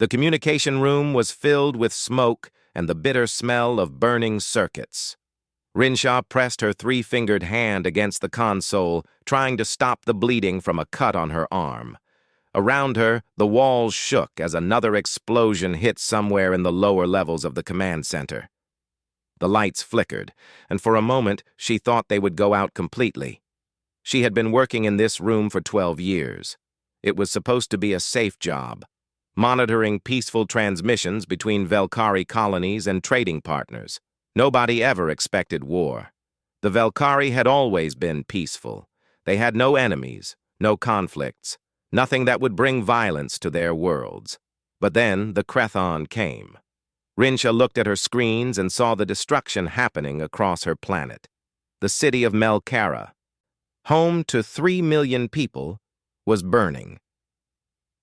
The communication room was filled with smoke and the bitter smell of burning circuits. Rinshaw pressed her three-fingered hand against the console, trying to stop the bleeding from a cut on her arm. Around her, the walls shook as another explosion hit somewhere in the lower levels of the command center. The lights flickered, and for a moment she thought they would go out completely. She had been working in this room for 12 years. It was supposed to be a safe job, monitoring peaceful transmissions between Velkari colonies and trading partners. Nobody ever expected war. The Velkari had always been peaceful. They had no enemies, no conflicts, nothing that would bring violence to their worlds. But then the Crethon came. Rinsha looked at her screens and saw the destruction happening across her planet. The city of Melkara, home to 3 million people, was burning.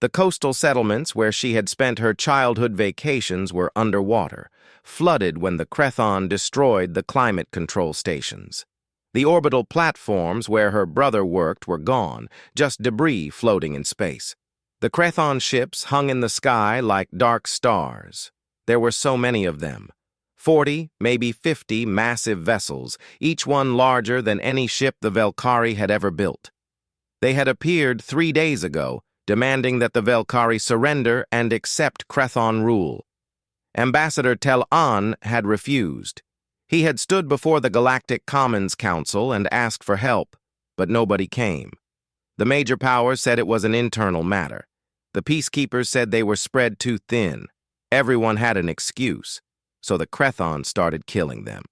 The coastal settlements where she had spent her childhood vacations were underwater, flooded when the Crethon destroyed the climate control stations. The orbital platforms where her brother worked were gone, just debris floating in space. The Crethon ships hung in the sky like dark stars. There were so many of them. 40, maybe 50 massive vessels, each one larger than any ship the Velkari had ever built. They had appeared 3 days ago, demanding that the Velkari surrender and accept Crethon rule. Ambassador Tel-An had refused. He had stood before the Galactic Commons Council and asked for help, but nobody came. The major powers said it was an internal matter. The peacekeepers said they were spread too thin. Everyone had an excuse, so the Crethon started killing them.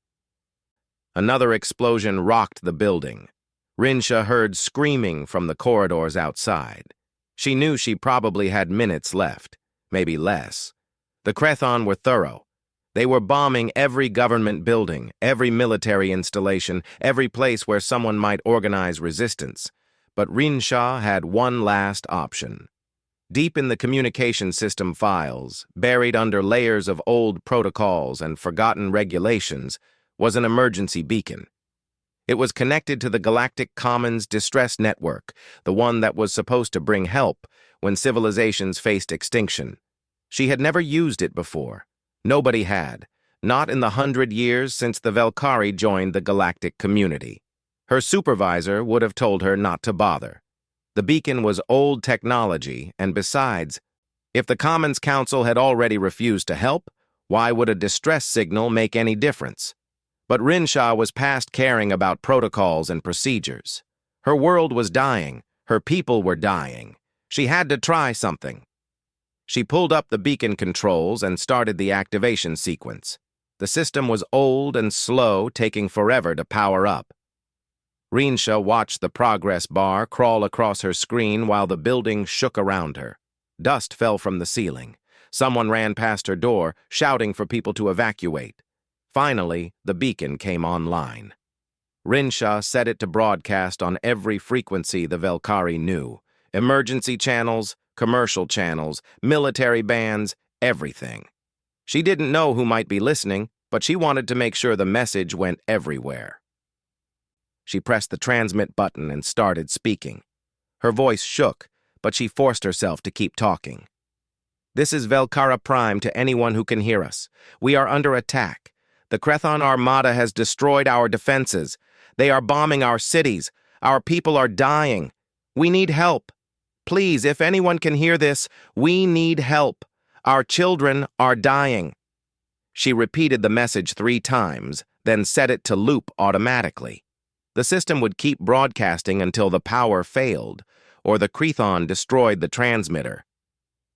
Another explosion rocked the building. Rinsha heard screaming from the corridors outside. She knew she probably had minutes left, maybe less. The Crethon were thorough. They were bombing every government building, every military installation, every place where someone might organize resistance. But Rinsha had one last option. Deep in the communication system files, buried under layers of old protocols and forgotten regulations, was an emergency beacon. It was connected to the Galactic Commons Distress Network, the one that was supposed to bring help when civilizations faced extinction. She had never used it before. Nobody had, not in the 100 years since the Velkari joined the galactic community. Her supervisor would have told her not to bother. The beacon was old technology, and besides, if the Commons Council had already refused to help, why would a distress signal make any difference? But Rinsha was past caring about protocols and procedures. Her world was dying. Her people were dying. She had to try something. She pulled up the beacon controls and started the activation sequence. The system was old and slow, taking forever to power up. Rinsha watched the progress bar crawl across her screen while the building shook around her. Dust fell from the ceiling. Someone ran past her door, shouting for people to evacuate. Finally, the beacon came online. Rinsha set it to broadcast on every frequency the Velkari knew. Emergency channels, commercial channels, military bands, everything. She didn't know who might be listening, but she wanted to make sure the message went everywhere. She pressed the transmit button and started speaking. Her voice shook, but she forced herself to keep talking. This is Velkara Prime to anyone who can hear us. We are under attack. The Crethon Armada has destroyed our defenses. They are bombing our cities. Our people are dying. We need help. Please, if anyone can hear this, we need help. Our children are dying. She repeated the message 3 times, then set it to loop automatically. The system would keep broadcasting until the power failed, or the Crethon destroyed the transmitter.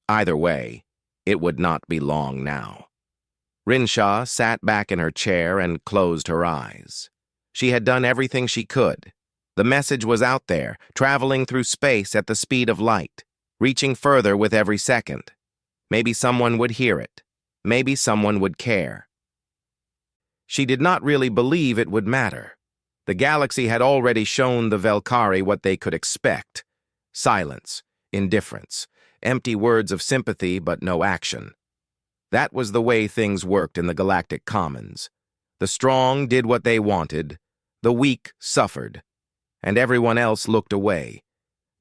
Either way, it would not be long now. Rinsha sat back in her chair and closed her eyes. She had done everything she could. The message was out there, traveling through space at the speed of light, reaching further with every second. Maybe someone would hear it. Maybe someone would care. She did not really believe it would matter. The galaxy had already shown the Velkari what they could expect. Silence, indifference, empty words of sympathy but no action. That was the way things worked in the Galactic Commons. The strong did what they wanted, the weak suffered, and everyone else looked away.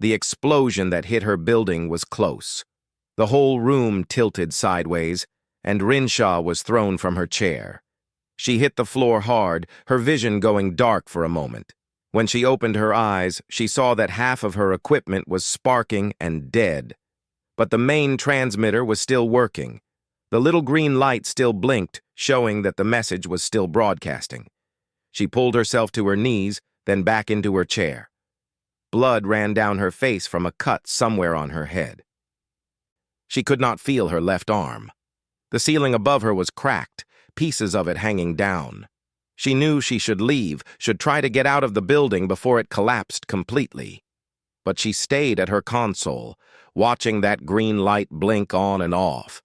The explosion that hit her building was close. The whole room tilted sideways, and Rinshaw was thrown from her chair. She hit the floor hard, her vision going dark for a moment. When she opened her eyes, she saw that half of her equipment was sparking and dead. But the main transmitter was still working. The little green light still blinked, showing that the message was still broadcasting. She pulled herself to her knees, then back into her chair. Blood ran down her face from a cut somewhere on her head. She could not feel her left arm. The ceiling above her was cracked, pieces of it hanging down. She knew she should leave, should try to get out of the building before it collapsed completely. But she stayed at her console, watching that green light blink on and off.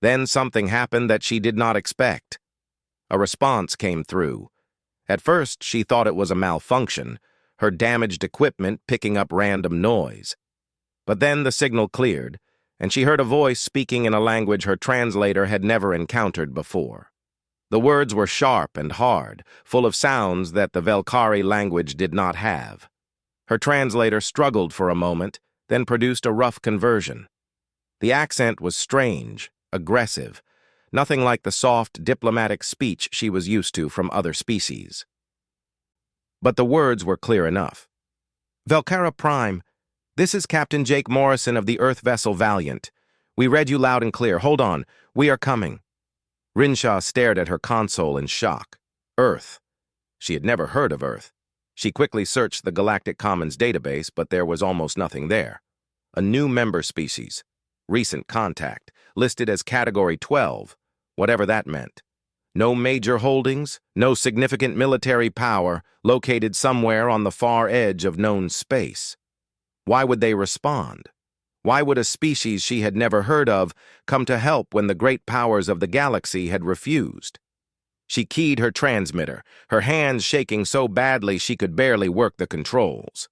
Then something happened that she did not expect. A response came through. At first, she thought it was a malfunction, her damaged equipment picking up random noise. But then the signal cleared, and she heard a voice speaking in a language her translator had never encountered before. The words were sharp and hard, full of sounds that the Velkari language did not have. Her translator struggled for a moment, then produced a rough conversion. The accent was strange, aggressive, nothing like the soft, diplomatic speech she was used to from other species. But the words were clear enough. Velkara Prime, this is Captain Jake Morrison of the Earth vessel Valiant. We read you loud and clear. Hold on, we are coming. Rinshaw stared at her console in shock. Earth. She had never heard of Earth. She quickly searched the Galactic Commons database, but there was almost nothing there. A new member species. Recent contact. Listed as Category 12, whatever that meant. No major holdings, no significant military power, located somewhere on the far edge of known space. Why would they respond? Why would a species she had never heard of come to help when the great powers of the galaxy had refused? She keyed her transmitter, her hands shaking so badly she could barely work the controls.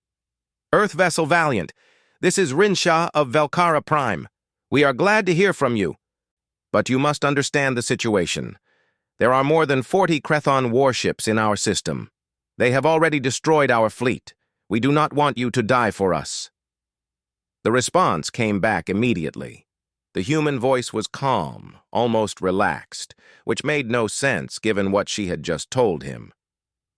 Earth vessel Valiant, this is Rinshaw of Velkara Prime. We are glad to hear from you. But you must understand the situation. There are more than 40 Krethon warships in our system. They have already destroyed our fleet. We do not want you to die for us. The response came back immediately. The human voice was calm, almost relaxed, which made no sense given what she had just told him.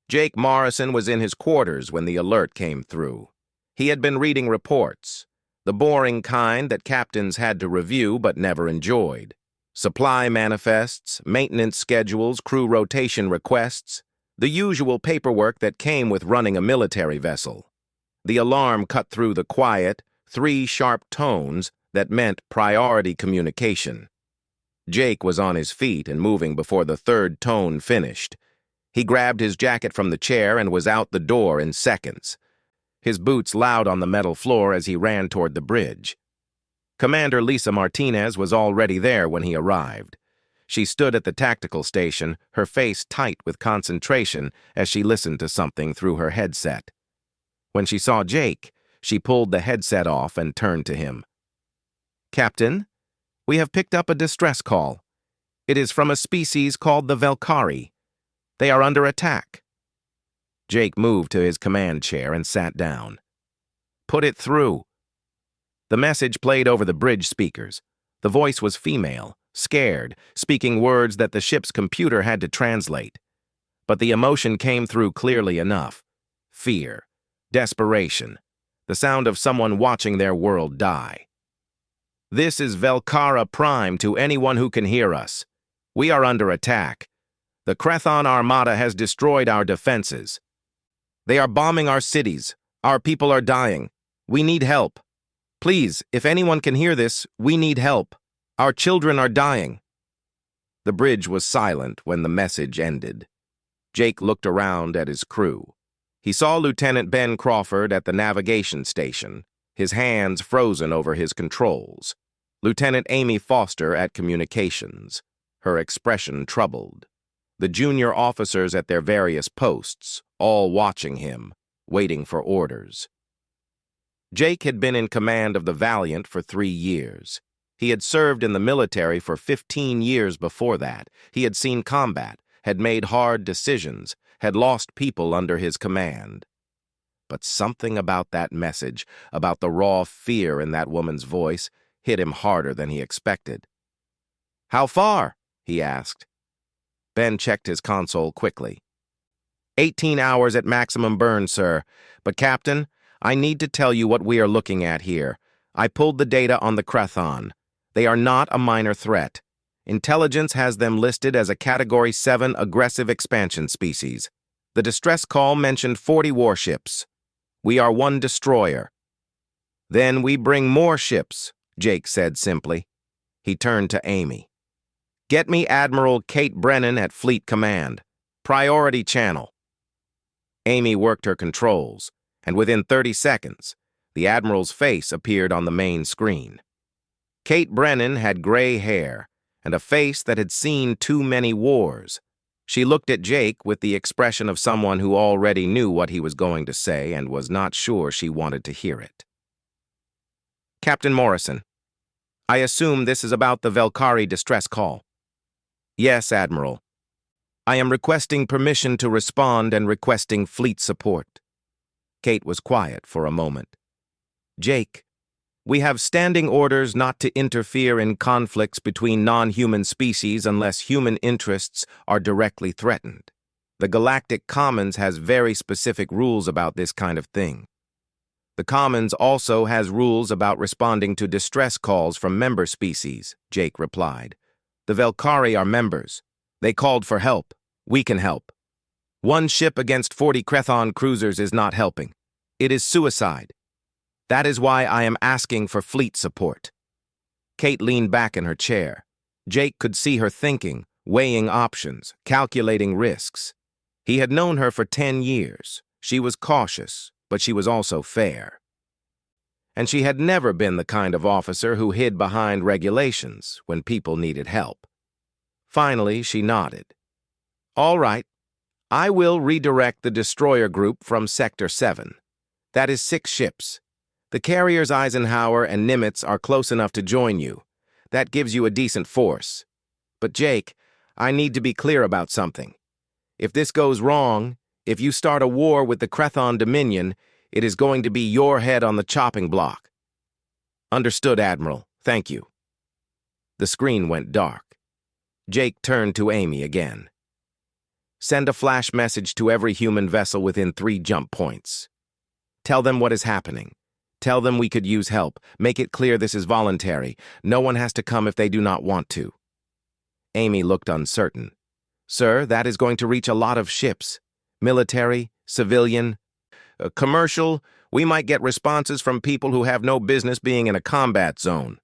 Jake Morrison was in his quarters when the alert came through. He had been reading reports, the boring kind that captains had to review but never enjoyed. Supply manifests, maintenance schedules, crew rotation requests, the usual paperwork that came with running a military vessel. The alarm cut through the quiet, 3 sharp tones that meant priority communication. Jake was on his feet and moving before the 3rd tone finished. He grabbed his jacket from the chair and was out the door in seconds. His boots loud on the metal floor as he ran toward the bridge. Commander Lisa Martinez was already there when he arrived. She stood at the tactical station, her face tight with concentration as she listened to something through her headset. When she saw Jake, she pulled the headset off and turned to him. Captain, we have picked up a distress call. It is from a species called the Velkari. They are under attack. Jake moved to his command chair and sat down. Put it through. The message played over the bridge speakers. The voice was female, scared, speaking words that the ship's computer had to translate. But the emotion came through clearly enough. Fear, desperation, the sound of someone watching their world die. This is Velkara Prime to anyone who can hear us. We are under attack. The Krethon Armada has destroyed our defenses. They are bombing our cities. Our people are dying. We need help. Please, if anyone can hear this, we need help. Our children are dying. The bridge was silent when the message ended. Jake looked around at his crew. He saw Lieutenant Ben Crawford at the navigation station, his hands frozen over his controls. Lieutenant Amy Foster at communications, her expression troubled. The junior officers at their various posts, all watching him, waiting for orders. Jake had been in command of the Valiant for 3 years. He had served in the military for 15 years before that. He had seen combat, had made hard decisions, had lost people under his command. But something about that message, about the raw fear in that woman's voice, hit him harder than he expected. "How far?" he asked. Ben checked his console quickly. 18 hours at maximum burn, sir. But, Captain, I need to tell you what we are looking at here. I pulled the data on the Crethon. They are not a minor threat. Intelligence has them listed as a Category 7 aggressive expansion species. The distress call mentioned 40 warships. We are one destroyer. Then we bring more ships, Jake said simply. He turned to Amy. Get me Admiral Kate Brennan at Fleet Command. Priority channel. Amy worked her controls, and within 30 seconds, the Admiral's face appeared on the main screen. Kate Brennan had gray hair and a face that had seen too many wars. She looked at Jake with the expression of someone who already knew what he was going to say and was not sure she wanted to hear it. Captain Morrison, I assume this is about the Velkari distress call. Yes, Admiral. I am requesting permission to respond and requesting fleet support. Kate was quiet for a moment. Jake, we have standing orders not to interfere in conflicts between non-human species unless human interests are directly threatened. The Galactic Commons has very specific rules about this kind of thing. The Commons also has rules about responding to distress calls from member species, Jake replied. The Velkari are members. They called for help. We can help. One ship against 40 Crethon cruisers is not helping. It is suicide. That is why I am asking for fleet support. Kate leaned back in her chair. Jake could see her thinking, weighing options, calculating risks. He had known her for 10 years. She was cautious, but she was also fair. And she had never been the kind of officer who hid behind regulations when people needed help. Finally, she nodded. All right. I will redirect the destroyer group from Sector 7. That is 6 ships. The carriers Eisenhower and Nimitz are close enough to join you. That gives you a decent force. But Jake, I need to be clear about something. If this goes wrong, if you start a war with the Crethon Dominion, it is going to be your head on the chopping block. Understood, Admiral. Thank you. The screen went dark. Jake turned to Amy again. Send a flash message to every human vessel within 3 jump points. Tell them what is happening. Tell them we could use help. Make it clear this is voluntary. No one has to come if they do not want to. Amy looked uncertain. Sir, that is going to reach a lot of ships. Military, civilian, commercial. We might get responses from people who have no business being in a combat zone.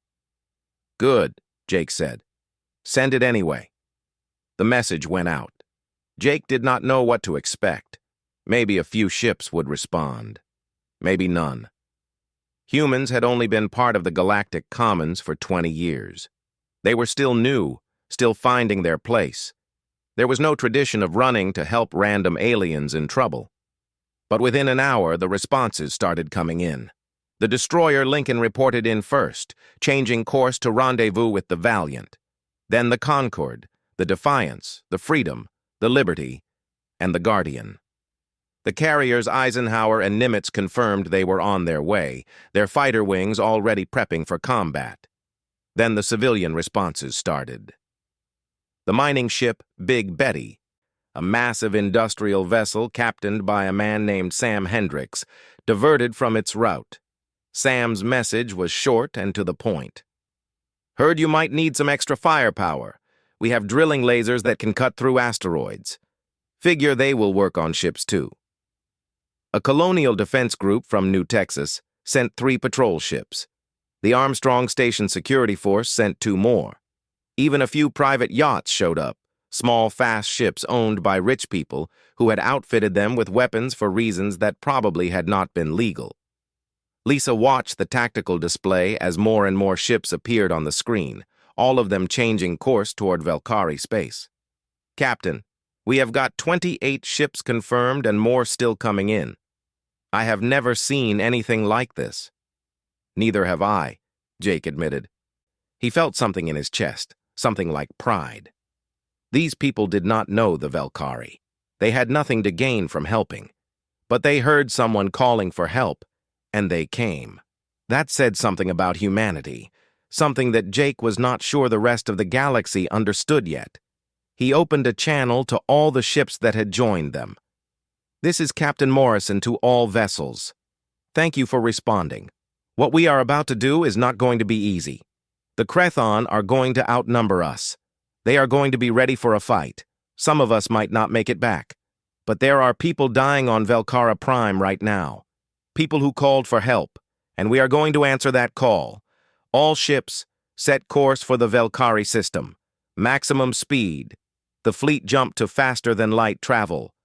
Good, Jake said. Send it anyway. The message went out. Jake did not know what to expect. Maybe a few ships would respond. Maybe none. Humans had only been part of the Galactic Commons for 20 years. They were still new, still finding their place. There was no tradition of running to help random aliens in trouble. But within an hour, the responses started coming in. The destroyer Lincoln reported in first, changing course to rendezvous with the Valiant. Then the Concord, the Defiance, the Freedom, the Liberty, and the Guardian. The carriers Eisenhower and Nimitz confirmed they were on their way, their fighter wings already prepping for combat. Then the civilian responses started. The mining ship Big Betty, a massive industrial vessel captained by a man named Sam Hendricks, diverted from its route. Sam's message was short and to the point. Heard you might need some extra firepower. We have drilling lasers that can cut through asteroids. Figure they will work on ships too. A colonial defense group from New Texas sent 3 patrol ships. The Armstrong Station Security Force sent 2 more. Even a few private yachts showed up, small, fast ships owned by rich people who had outfitted them with weapons for reasons that probably had not been legal. Lisa watched the tactical display as more and more ships appeared on the screen, all of them changing course toward Velkari space. Captain, we have got 28 ships confirmed and more still coming in. I have never seen anything like this. Neither have I, Jake admitted. He felt something in his chest, something like pride. These people did not know the Velkari. They had nothing to gain from helping. But they heard someone calling for help, and they came. That said something about humanity, something that Jake was not sure the rest of the galaxy understood yet. He opened a channel to all the ships that had joined them. "This is Captain Morrison to all vessels. Thank you for responding. What we are about to do is not going to be easy. The Krethon are going to outnumber us. They are going to be ready for a fight. Some of us might not make it back. But there are people dying on Velcara Prime right now. People who called for help, and we are going to answer that call. All ships, set course for the Velcari system. Maximum speed. The fleet jumped to faster-than-light travel.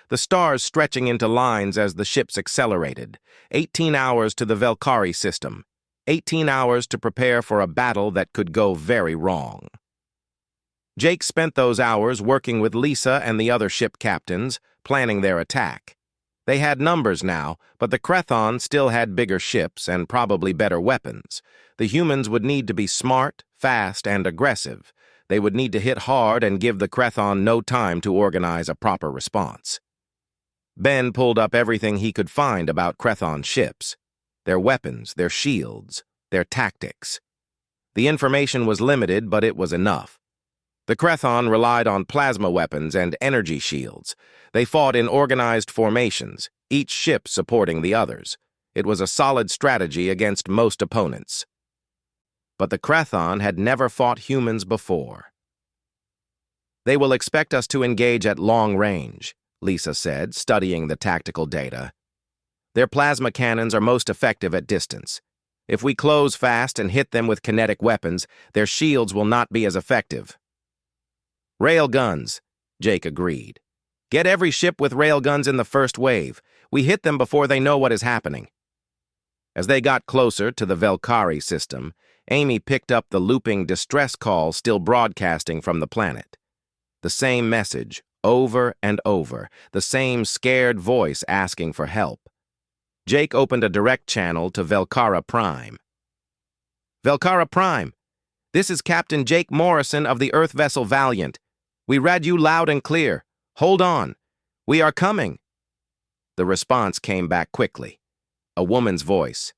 The stars stretching into lines as the ships accelerated. 18 hours to the Velcari system. 18 hours to prepare for a battle that could go very wrong." Jake spent those hours working with Lisa and the other ship captains, planning their attack. They had numbers now, but the Krethon still had bigger ships and probably better weapons. The humans would need to be smart, fast, and aggressive. They would need to hit hard and give the Krethon no time to organize a proper response. Ben pulled up everything he could find about Krethon ships. Their weapons, their shields, their tactics. The information was limited, but it was enough. The Krethon relied on plasma weapons and energy shields. They fought in organized formations, each ship supporting the others. It was a solid strategy against most opponents. But the Krethon had never fought humans before. "They will expect us to engage at long range," Lisa said, studying the tactical data. "Their plasma cannons are most effective at distance. If we close fast and hit them with kinetic weapons, their shields will not be as effective." "Rail guns," Jake agreed. "Get every ship with rail guns in the first wave. We hit them before they know what is happening." As they got closer to the Velcari system, Amy picked up the looping distress call still broadcasting from the planet. The same message, over and over, the same scared voice asking for help. Jake opened a direct channel to Velcara Prime. "Velcara Prime, this is Captain Jake Morrison of the Earth vessel Valiant. We read you loud and clear. Hold on. We are coming." The response came back quickly. A woman's voice.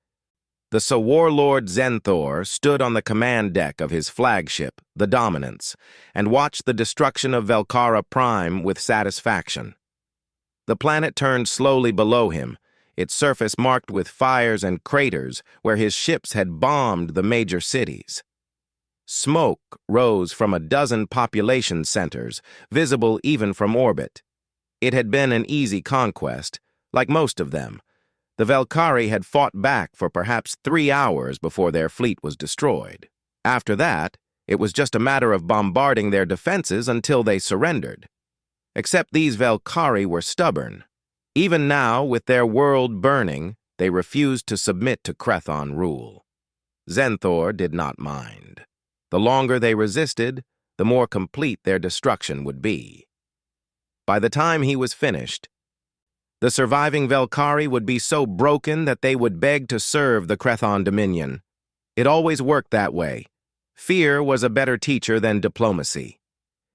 The Warlord Zenthor stood on the command deck of his flagship, the Dominance, and watched the destruction of Velcara Prime with satisfaction. The planet turned slowly below him, its surface marked with fires and craters where his ships had bombed the major cities. Smoke rose from a dozen population centers, visible even from orbit. It had been an easy conquest, like most of them. The Velcari had fought back for perhaps 3 hours before their fleet was destroyed. After that, it was just a matter of bombarding their defenses until they surrendered. Except these Velcari were stubborn. Even now, with their world burning, they refused to submit to Krethon rule. Zenthor did not mind. The longer they resisted, the more complete their destruction would be. By the time he was finished, the surviving Velcari would be so broken that they would beg to serve the Krethon Dominion. It always worked that way. Fear was a better teacher than diplomacy.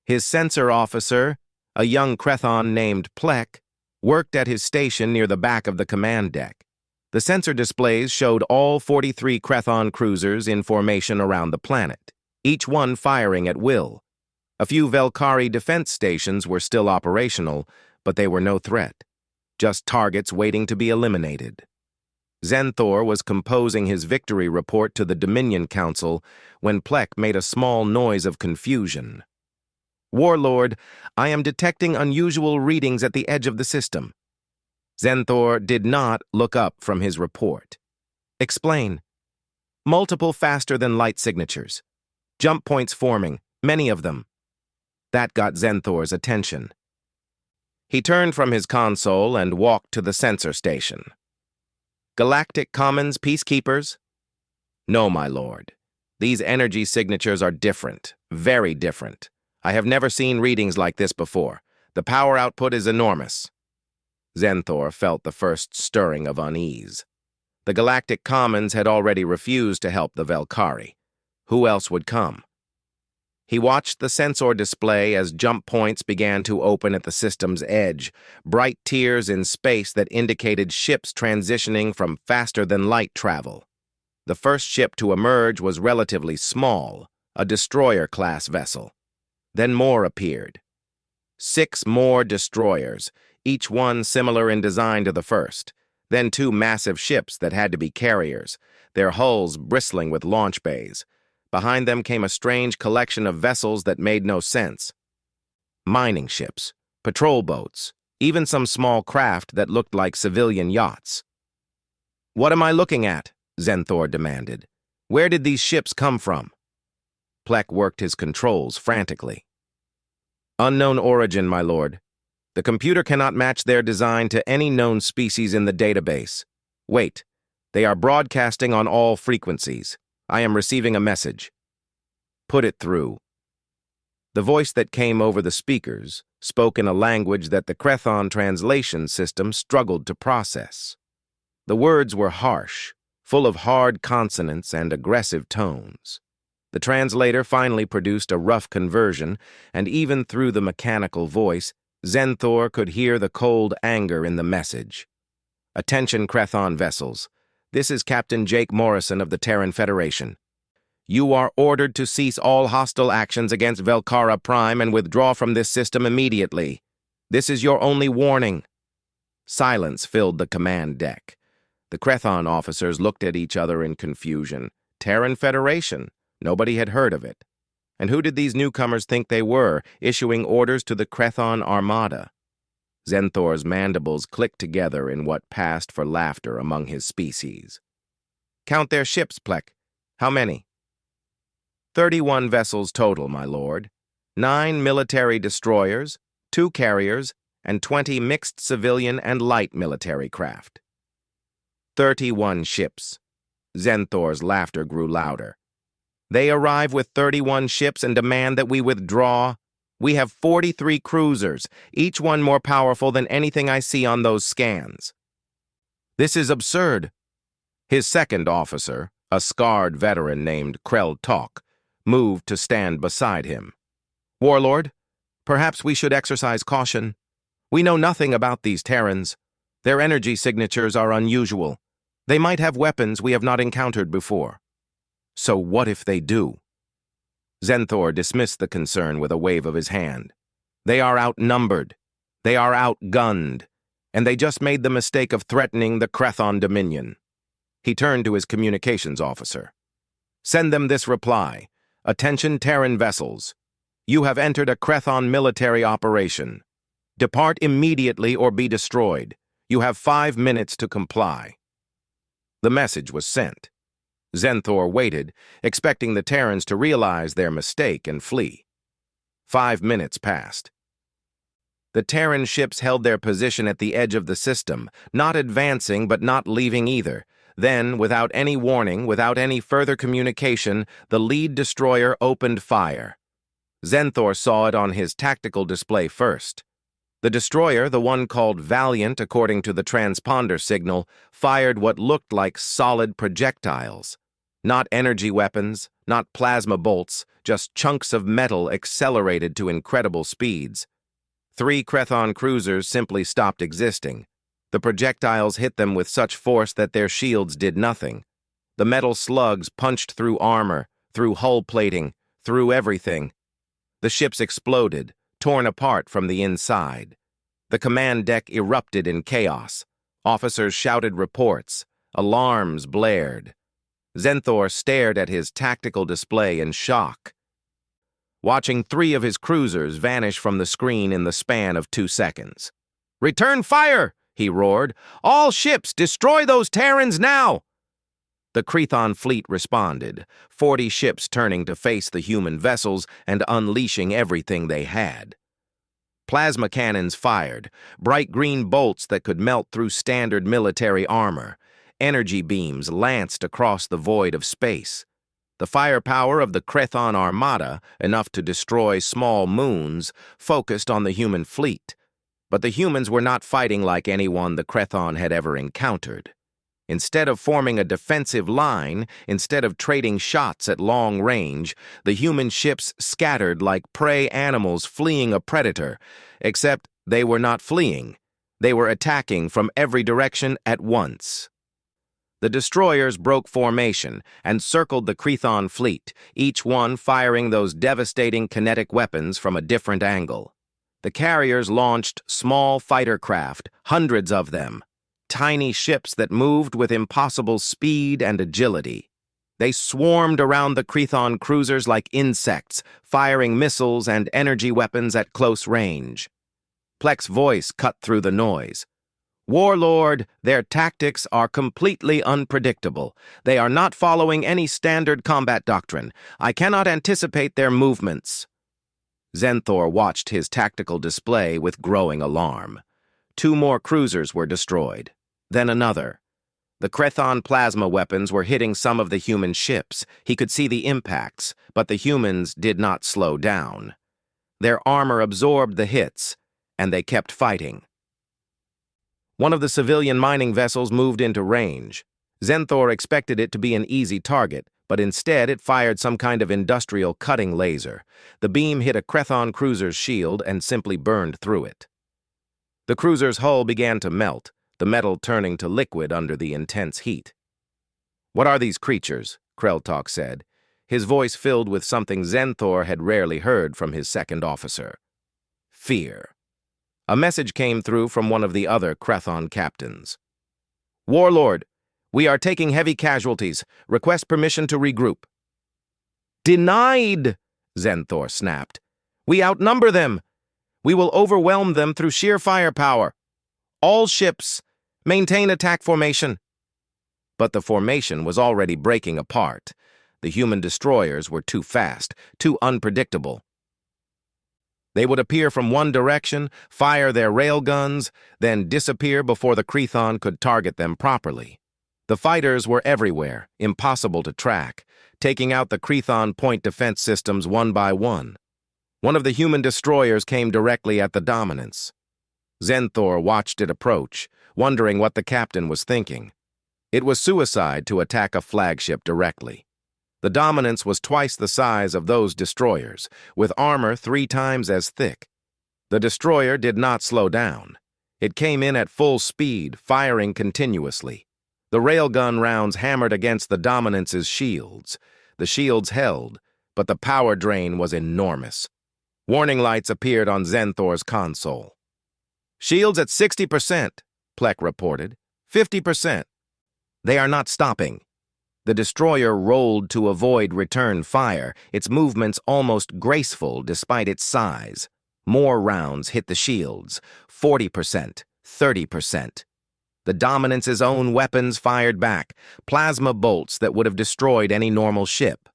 His censor officer, a young Krethon named Plek, worked at his station near the back of the command deck. The sensor displays showed all 43 Krethon cruisers in formation around the planet, each one firing at will. A few Velcari defense stations were still operational, but they were no threat. Just targets waiting to be eliminated. Zenthor was composing his victory report to the Dominion Council when Plek made a small noise of confusion. "Warlord, I am detecting unusual readings at the edge of the system." Zenthor did not look up from his report. "Explain." "Multiple faster-than-light signatures. Jump points forming, many of them." That got Zenthor's attention. He turned from his console and walked to the sensor station. "Galactic Commons Peacekeepers?" "No, my lord. These energy signatures are different, very different. I have never seen readings like this before. The power output is enormous." Zenthor felt the first stirring of unease. The Galactic Commons had already refused to help the Velcari. Who else would come? He watched the sensor display as jump points began to open at the system's edge, bright tiers in space that indicated ships transitioning from faster-than-light travel. The first ship to emerge was relatively small, a destroyer-class vessel. Then more appeared. 6 more destroyers, each one similar in design to the first. Then 2 massive ships that had to be carriers, their hulls bristling with launch bays. Behind them came a strange collection of vessels that made no sense. Mining ships, patrol boats, even some small craft that looked like civilian yachts. "What am I looking at?" Zenthor demanded. "Where did these ships come from?" Plek worked his controls frantically. "Unknown origin, my lord. The computer cannot match their design to any known species in the database. Wait, they are broadcasting on all frequencies. I am receiving a message." "Put it through." The voice that came over the speakers spoke in a language that the Crethon translation system struggled to process. The words were harsh, full of hard consonants and aggressive tones. The translator finally produced a rough conversion, and even through the mechanical voice, Zenthor could hear the cold anger in the message. "Attention, Crethon vessels. This is Captain Jake Morrison of the Terran Federation. You are ordered to cease all hostile actions against Velkara Prime and withdraw from this system immediately. This is your only warning." Silence filled the command deck. The Crethon officers looked at each other in confusion. Terran Federation? Nobody had heard of it. And who did these newcomers think they were, issuing orders to the Crethon Armada? Zenthor's mandibles clicked together in what passed for laughter among his species. "Count their ships, Plek. How many?" 31 vessels total, my lord. 9 military destroyers, 2 carriers, and 20 mixed civilian and light military craft. 31 ships. Zenthor's laughter grew louder. They arrive with 31 ships and demand that we withdraw. We have 43 cruisers, each one more powerful than anything I see on those scans. This is absurd. His second officer, a scarred veteran named Krell Talk, moved to stand beside him. "Warlord, perhaps we should exercise caution. We know nothing about these Terrans. Their energy signatures are unusual. They might have weapons we have not encountered before." "So what if they do?" Zenthor dismissed the concern with a wave of his hand. "They are outnumbered. They are outgunned. And they just made the mistake of threatening the Crethon Dominion." He turned to his communications officer. "Send them this reply. Attention Terran vessels. You have entered a Crethon military operation. Depart immediately or be destroyed. You have 5 minutes to comply." The message was sent. Zenthor waited, expecting the Terrans to realize their mistake and flee. 5 minutes passed. The Terran ships held their position at the edge of the system, not advancing but not leaving either. Then, without any warning, without any further communication, the lead destroyer opened fire. Zenthor saw it on his tactical display first. The destroyer, the one called Valiant according to the transponder signal, fired what looked like solid projectiles. Not energy weapons, not plasma bolts, just chunks of metal accelerated to incredible speeds. 3 Crethon cruisers simply stopped existing. The projectiles hit them with such force that their shields did nothing. The metal slugs punched through armor, through hull plating, through everything. The ships exploded, torn apart from the inside. The command deck erupted in chaos. Officers shouted reports. Alarms blared. Zenthor stared at his tactical display in shock, watching 3 of his cruisers vanish from the screen in the span of 2 seconds. "Return fire!" he roared. "All ships, destroy those Terrans now!" The Crethon fleet responded, 40 ships turning to face the human vessels and unleashing everything they had. Plasma cannons fired, bright green bolts that could melt through standard military armor. Energy beams lanced across the void of space. The firepower of the Crethon Armada, enough to destroy small moons, focused on the human fleet. But the humans were not fighting like anyone the Crethon had ever encountered. Instead of forming a defensive line, instead of trading shots at long range, the human ships scattered like prey animals fleeing a predator, except they were not fleeing. They were attacking from every direction at once. The destroyers broke formation and circled the Crethon fleet, each one firing those devastating kinetic weapons from a different angle. The carriers launched small fighter craft, hundreds of them, tiny ships that moved with impossible speed and agility. They swarmed around the Crethon cruisers like insects, firing missiles and energy weapons at close range. Plek's voice cut through the noise. "Warlord, their tactics are completely unpredictable. They are not following any standard combat doctrine. I cannot anticipate their movements." Zenthor watched his tactical display with growing alarm. 2 more cruisers were destroyed, then another. The Crethon plasma weapons were hitting some of the human ships. He could see the impacts, but the humans did not slow down. Their armor absorbed the hits, and they kept fighting. One of the civilian mining vessels moved into range. Zenthor expected it to be an easy target, but instead it fired some kind of industrial cutting laser. The beam hit a Crethon cruiser's shield and simply burned through it. The cruiser's hull began to melt, the metal turning to liquid under the intense heat. "What are these creatures?" Kreltalk said, his voice filled with something Zenthor had rarely heard from his second officer. Fear. A message came through from one of the other Crethon captains. "Warlord, we are taking heavy casualties. Request permission to regroup." "Denied!" Zenthor snapped. "We outnumber them. We will overwhelm them through sheer firepower. All ships, maintain attack formation." But the formation was already breaking apart. The human destroyers were too fast, too unpredictable. They would appear from one direction, fire their railguns, then disappear before the Crethon could target them properly. The fighters were everywhere, impossible to track, taking out the Crethon point defense systems one by one. One of the human destroyers came directly at the Dominance. Zenthor watched it approach, wondering what the captain was thinking. It was suicide to attack a flagship directly. The Dominance was twice the size of those destroyers, with armor 3 times as thick. The destroyer did not slow down. It came in at full speed, firing continuously. The railgun rounds hammered against the Dominance's shields. The shields held, but the power drain was enormous. Warning lights appeared on Zenthor's console. "Shields at 60%, Plek reported. 50%. They are not stopping." The destroyer rolled to avoid return fire, its movements almost graceful despite its size. More rounds hit the shields. 40%, 30%. The Dominance's own weapons fired back, plasma bolts that would have destroyed any normal ship.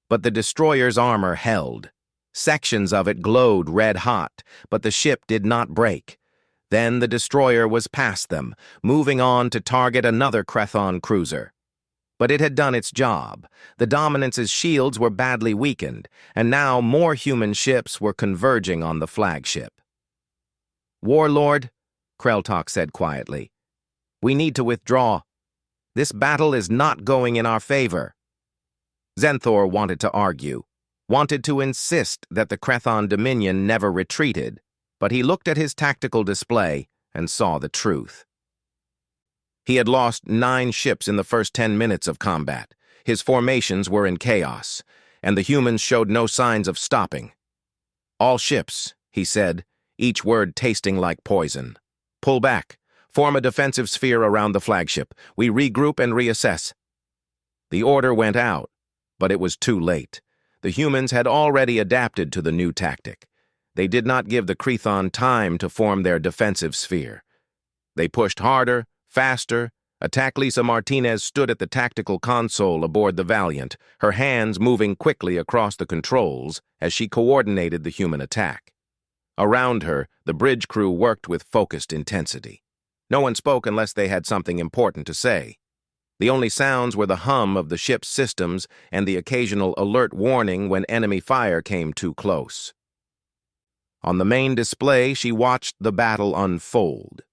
But the destroyer's armor held. Sections of it glowed red-hot, but the ship did not break. Then the destroyer was past them, moving on to target another Crethon cruiser. But it had done its job. The Dominance's shields were badly weakened, and now more human ships were converging on the flagship. "Warlord," Kreltalk said quietly, "we need to withdraw. This battle is not going in our favor." Zenthor wanted to argue, wanted to insist that the Crethon Dominion never retreated, but he looked at his tactical display and saw the truth. He had lost 9 ships in the first 10 minutes of combat. His formations were in chaos, and the humans showed no signs of stopping. "All ships," he said, each word tasting like poison. "Pull back. Form a defensive sphere around the flagship. We regroup and reassess." The order went out, but it was too late. The humans had already adapted to the new tactic. They did not give the Crethon time to form their defensive sphere. They pushed harder, faster. Attack Lisa Martinez stood at the tactical console aboard the Valiant, her hands moving quickly across the controls as she coordinated the human attack. Around her, the bridge crew worked with focused intensity. No one spoke unless they had something important to say. The only sounds were the hum of the ship's systems and the occasional alert warning when enemy fire came too close. On the main display, she watched the battle unfold.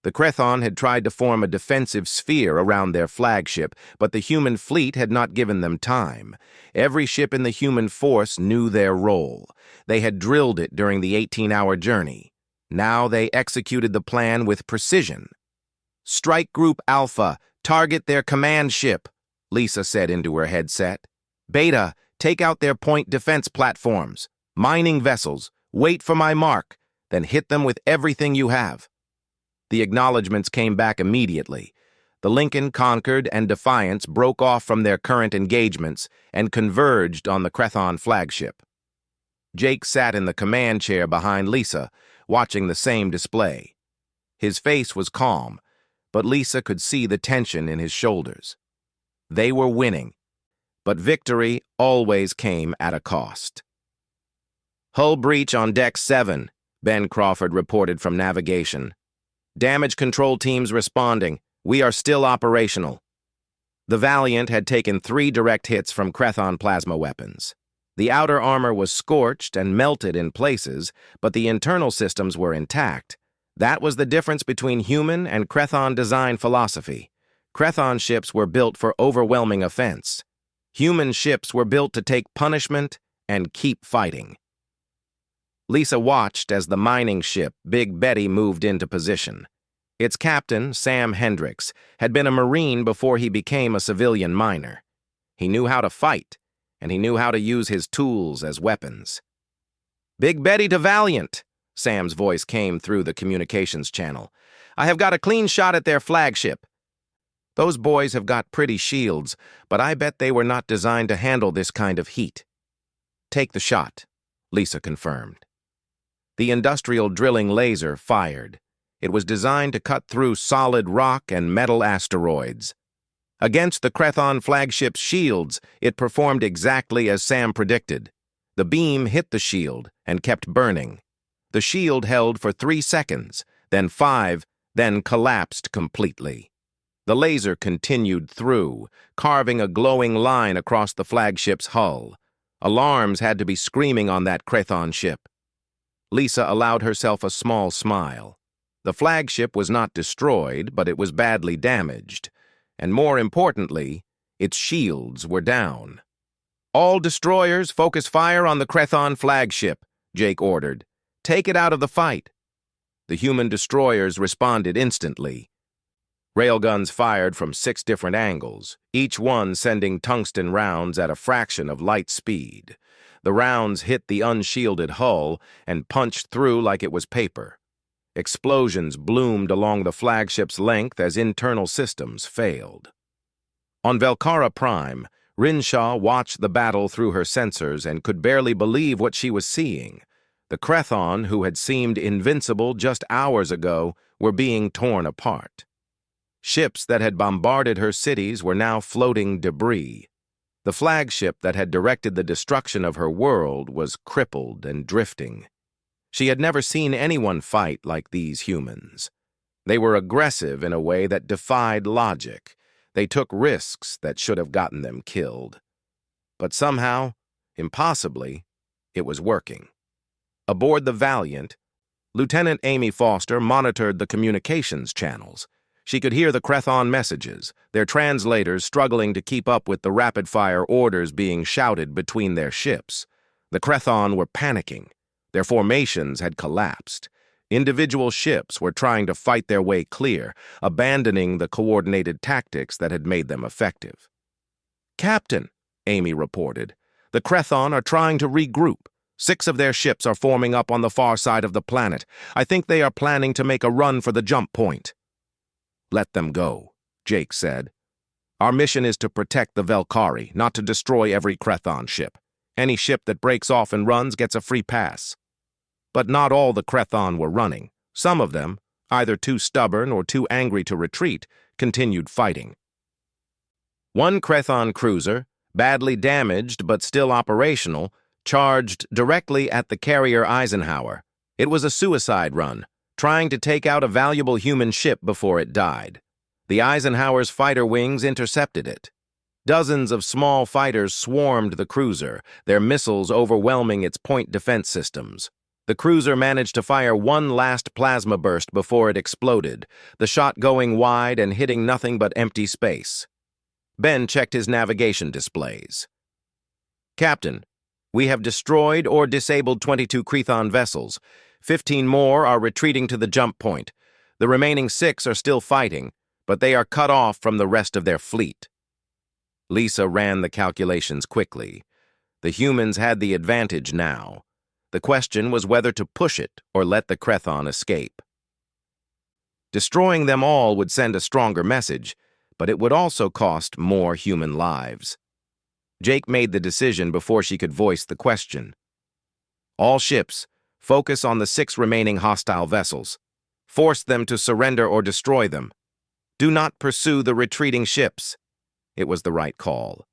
The Crethon had tried to form a defensive sphere around their flagship, but the human fleet had not given them time. Every ship in the human force knew their role. They had drilled it during the 18-hour journey. Now they executed the plan with precision. "Strike Group Alpha, Target their command ship, Lisa said into her headset. Beta, take out their point defense platforms. Mining vessels, wait for my mark, then hit them with everything you have. The acknowledgments came back immediately. The Lincoln, Concord, and Defiance broke off from their current engagements and converged on the Crethon flagship. Jake sat in the command chair behind Lisa, watching the same display. His face was calm, but Lisa could see the tension in his shoulders. They were winning, but victory always came at a cost. Hull breach on Deck 7, Ben Crawford reported from navigation. Damage control teams responding. We are still operational. The Valiant had taken 3 direct hits from Crethon plasma weapons. The outer armor was scorched and melted in places, but the internal systems were intact. That was the difference between human and Crethon design philosophy. Crethon ships were built for overwhelming offense. Human ships were built to take punishment and keep fighting. Lisa watched as the mining ship, Big Betty, moved into position. Its captain, Sam Hendricks, had been a Marine before he became a civilian miner. He knew how to fight, and he knew how to use his tools as weapons. Big Betty to Valiant, Sam's voice came through the communications channel. I have got a clean shot at their flagship. Those boys have got pretty shields, but I bet they were not designed to handle this kind of heat. Take the shot, Lisa confirmed. The industrial drilling laser fired. It was designed to cut through solid rock and metal asteroids. Against the Crethon flagship's shields, it performed exactly as Sam predicted. The beam hit the shield and kept burning. The shield held for 3 seconds, then 5, then collapsed completely. The laser continued through, carving a glowing line across the flagship's hull. Alarms had to be screaming on that Crethon ship. Lisa allowed herself a small smile. The flagship was not destroyed, but it was badly damaged. And more importantly, its shields were down. All destroyers focus fire on the Crethon flagship, Jake ordered. Take it out of the fight. The human destroyers responded instantly. Railguns fired from 6 different angles, each one sending tungsten rounds at a fraction of light speed. The rounds hit the unshielded hull and punched through like it was paper. Explosions bloomed along the flagship's length as internal systems failed. On Velcara Prime, Rinshaw watched the battle through her sensors and could barely believe what she was seeing. The Crethon, who had seemed invincible just hours ago, were being torn apart. Ships that had bombarded her cities were now floating debris. The flagship that had directed the destruction of her world was crippled and drifting. She had never seen anyone fight like these humans. They were aggressive in a way that defied logic. They took risks that should have gotten them killed. But somehow, impossibly, it was working. Aboard the Valiant, Lieutenant Amy Foster monitored the communications channels. She could hear the Crethon messages, their translators struggling to keep up with the rapid-fire orders being shouted between their ships. The Crethon were panicking. Their formations had collapsed. Individual ships were trying to fight their way clear, abandoning the coordinated tactics that had made them effective. Captain, Amy reported, the Crethon are trying to regroup. 6 of their ships are forming up on the far side of the planet. I think they are planning to make a run for the jump point. Let them go, Jake said. Our mission is to protect the Velcari, not to destroy every Crethon ship. Any ship that breaks off and runs gets a free pass. But not all the Crethon were running. Some of them, either too stubborn or too angry to retreat, continued fighting. One Crethon cruiser, badly damaged but still operational, charged directly at the carrier Eisenhower. It was a suicide run, trying to take out a valuable human ship before it died. The Eisenhower's fighter wings intercepted it. Dozens of small fighters swarmed the cruiser, their missiles overwhelming its point defense systems. The cruiser managed to fire one last plasma burst before it exploded, the shot going wide and hitting nothing but empty space. Ben checked his navigation displays. Captain, we have destroyed or disabled 22 Crethon vessels. 15 more are retreating to the jump point. The remaining 6 are still fighting. but they are cut off from the rest of their fleet. Lisa ran the calculations quickly. The humans had the advantage now. The question was whether to push it or let the Crethon escape. Destroying them all would send a stronger message, but it would also cost more human lives. Jake made the decision before she could voice the question. All ships, focus on the 6 remaining hostile vessels. Force them to surrender or destroy them. Do not pursue the retreating ships. It was the right call.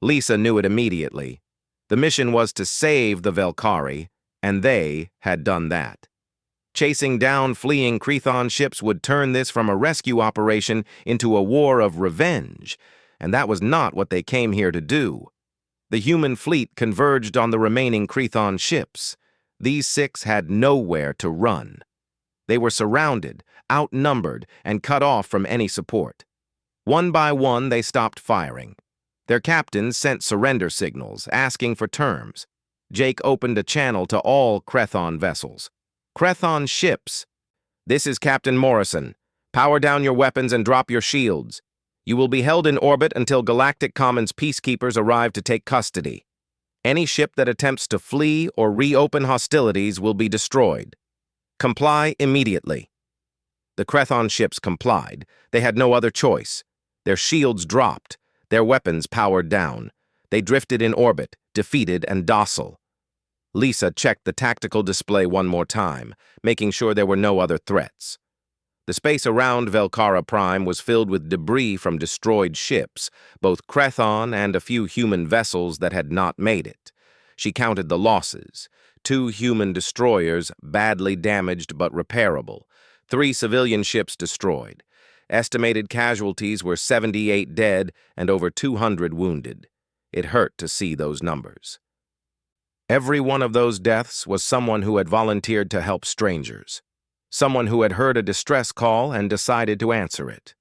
Lisa knew it immediately. The mission was to save the Velkari, and they had done that. Chasing down fleeing Crethon ships would turn this from a rescue operation into a war of revenge, and that was not what they came here to do. The human fleet converged on the remaining Crethon ships. These 6 had nowhere to run. They were surrounded, outnumbered, and cut off from any support. One by one, they stopped firing. Their captains sent surrender signals, asking for terms. Jake opened a channel to all Crethon vessels. Crethon ships. This is Captain Morrison. Power down your weapons and drop your shields. You will be held in orbit until Galactic Commons peacekeepers arrive to take custody. Any ship that attempts to flee or reopen hostilities will be destroyed. Comply immediately. The Crethon ships complied. They had no other choice. Their shields dropped. Their weapons powered down. They drifted in orbit, defeated and docile. Lisa checked the tactical display one more time, making sure there were no other threats. The space around Velkara Prime was filled with debris from destroyed ships, both Crethon and a few human vessels that had not made it. She counted the losses. 2 human destroyers, badly damaged but repairable. 3 civilian ships destroyed. Estimated casualties were 78 dead and over 200 wounded. It hurt to see those numbers. Every one of those deaths was someone who had volunteered to help strangers. Someone who had heard a distress call and decided to answer it.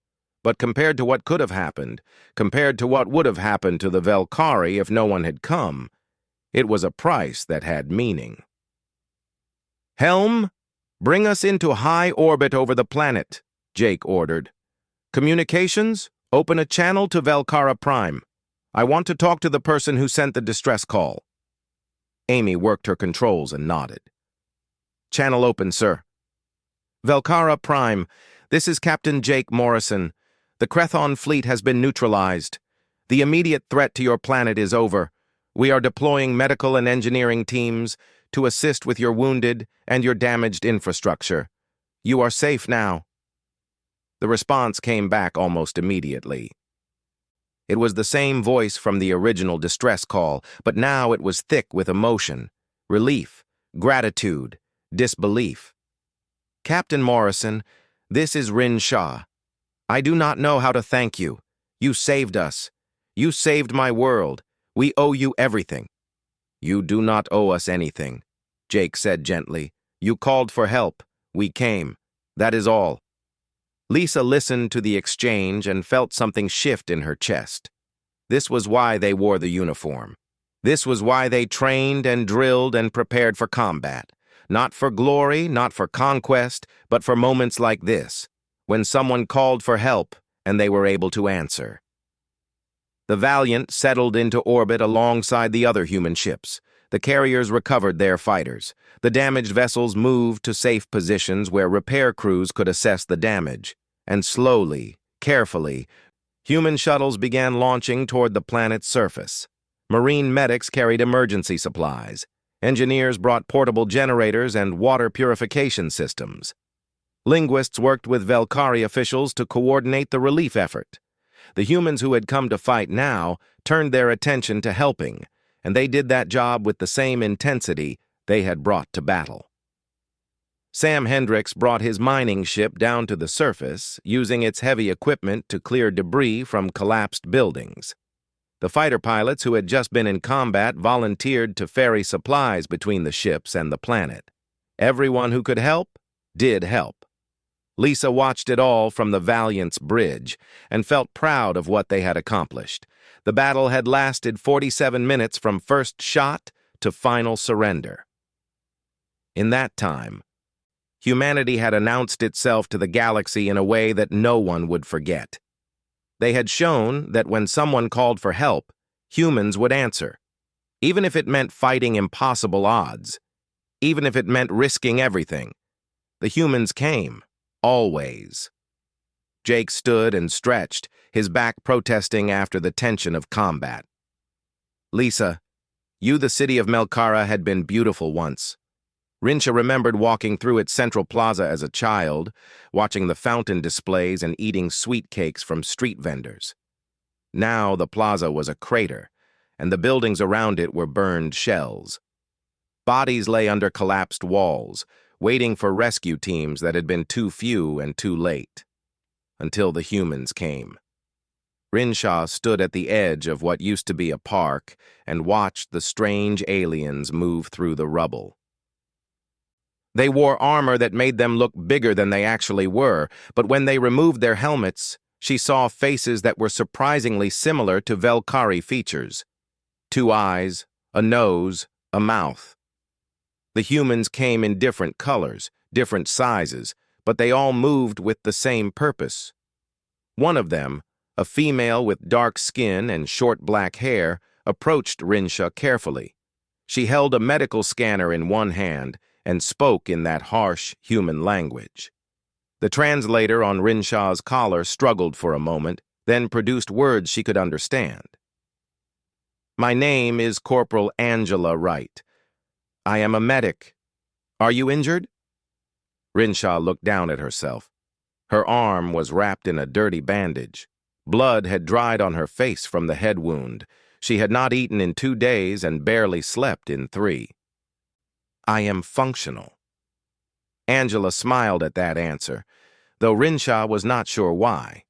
But compared to what could have happened, compared to what would have happened to the Velkari if no one had come, it was a price that had meaning. Helm, bring us into high orbit over the planet, Jake ordered. Communications, open a channel to Velkara Prime. I want to talk to the person who sent the distress call. Amy worked her controls and nodded. Channel open, sir. Velkara Prime, this is Captain Jake Morrison. The Crethon fleet has been neutralized. The immediate threat to your planet is over. We are deploying medical and engineering teams to assist with your wounded and your damaged infrastructure. You are safe now. The response came back almost immediately. It was the same voice from the original distress call, but now it was thick with emotion, relief, gratitude, disbelief. Captain Morrison, this is Rin Shah. I do not know how to thank you. You saved us. You saved my world. We owe you everything. You do not owe us anything, Jake said gently. You called for help. We came. That is all. Lisa listened to the exchange and felt something shift in her chest. This was why they wore the uniform. This was why they trained and drilled and prepared for combat. Not for glory, not for conquest, but for moments like this, when someone called for help and they were able to answer. The Valiant settled into orbit alongside the other human ships. The carriers recovered their fighters. The damaged vessels moved to safe positions where repair crews could assess the damage. And slowly, carefully, human shuttles began launching toward the planet's surface. Marine medics carried emergency supplies. Engineers brought portable generators and water purification systems. Linguists worked with Velkari officials to coordinate the relief effort. The humans who had come to fight now turned their attention to helping, and they did that job with the same intensity they had brought to battle. Sam Hendricks brought his mining ship down to the surface, using its heavy equipment to clear debris from collapsed buildings. The fighter pilots who had just been in combat volunteered to ferry supplies between the ships and the planet. Everyone who could help did help. Lisa watched it all from the Valiant's bridge and felt proud of what they had accomplished. The battle had lasted 47 minutes from first shot to final surrender. In that time, humanity had announced itself to the galaxy in a way that no one would forget. They had shown that when someone called for help, humans would answer, even if it meant fighting impossible odds, even if it meant risking everything. The humans came, always. Jake stood and stretched, his back protesting after the tension of combat. Lisa, the city of Melkara had been beautiful once. Rinsha remembered walking through its central plaza as a child, watching the fountain displays and eating sweet cakes from street vendors. Now the plaza was a crater, and the buildings around it were burned shells. Bodies lay under collapsed walls, waiting for rescue teams that had been too few and too late. Until the humans came. Rinshaw stood at the edge of what used to be a park and watched the strange aliens move through the rubble. They wore armor that made them look bigger than they actually were, but when they removed their helmets, she saw faces that were surprisingly similar to Velkari features. 2 eyes, a nose, a mouth. The humans came in different colors, different sizes, but they all moved with the same purpose. One of them, a female with dark skin and short black hair, approached Rinsha carefully. She held a medical scanner in one hand and spoke in that harsh human language. The translator on Rinshaw's collar struggled for a moment, then produced words she could understand. "My name is Corporal Angela Wright. I am a medic. Are you injured?" Rinshaw looked down at herself. Her arm was wrapped in a dirty bandage. Blood had dried on her face from the head wound. She had not eaten in 2 days and barely slept in 3. "I am functional." Angela smiled at that answer, though Rinshaw was not sure why.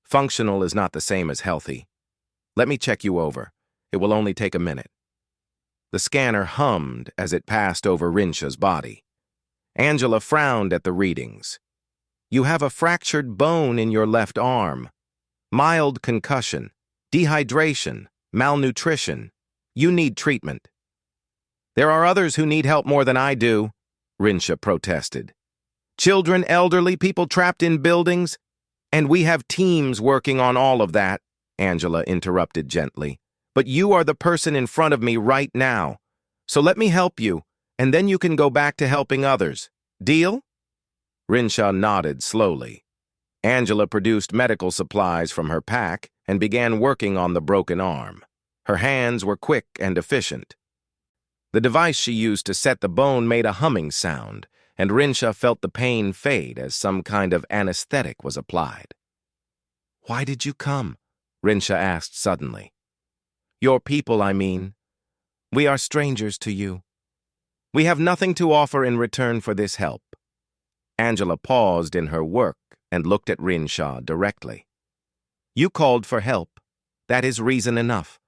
Functional is not the same as healthy. "Let me check you over. It will only take a minute." The scanner hummed as it passed over Rinshaw's body. Angela frowned at the readings. "You have a fractured bone in your left arm. Mild concussion, dehydration, malnutrition. You need treatment." "There are others who need help more than I do," Rinsha protested. "Children, elderly, people trapped in buildings. And we have teams working on all of that," Angela interrupted gently. "But you are the person in front of me right now. So let me help you, and then you can go back to helping others. Deal?" Rinshaw nodded slowly. Angela produced medical supplies from her pack and began working on the broken arm. Her hands were quick and efficient. The device she used to set the bone made a humming sound, and Rinshaw felt the pain fade as some kind of anesthetic was applied. "Why did you come?" Rinshaw asked suddenly. "Your people, I mean. We are strangers to you. We have nothing to offer in return for this help." Angela paused in her work and looked at Rinshaw directly. "You called for help. That is reason enough.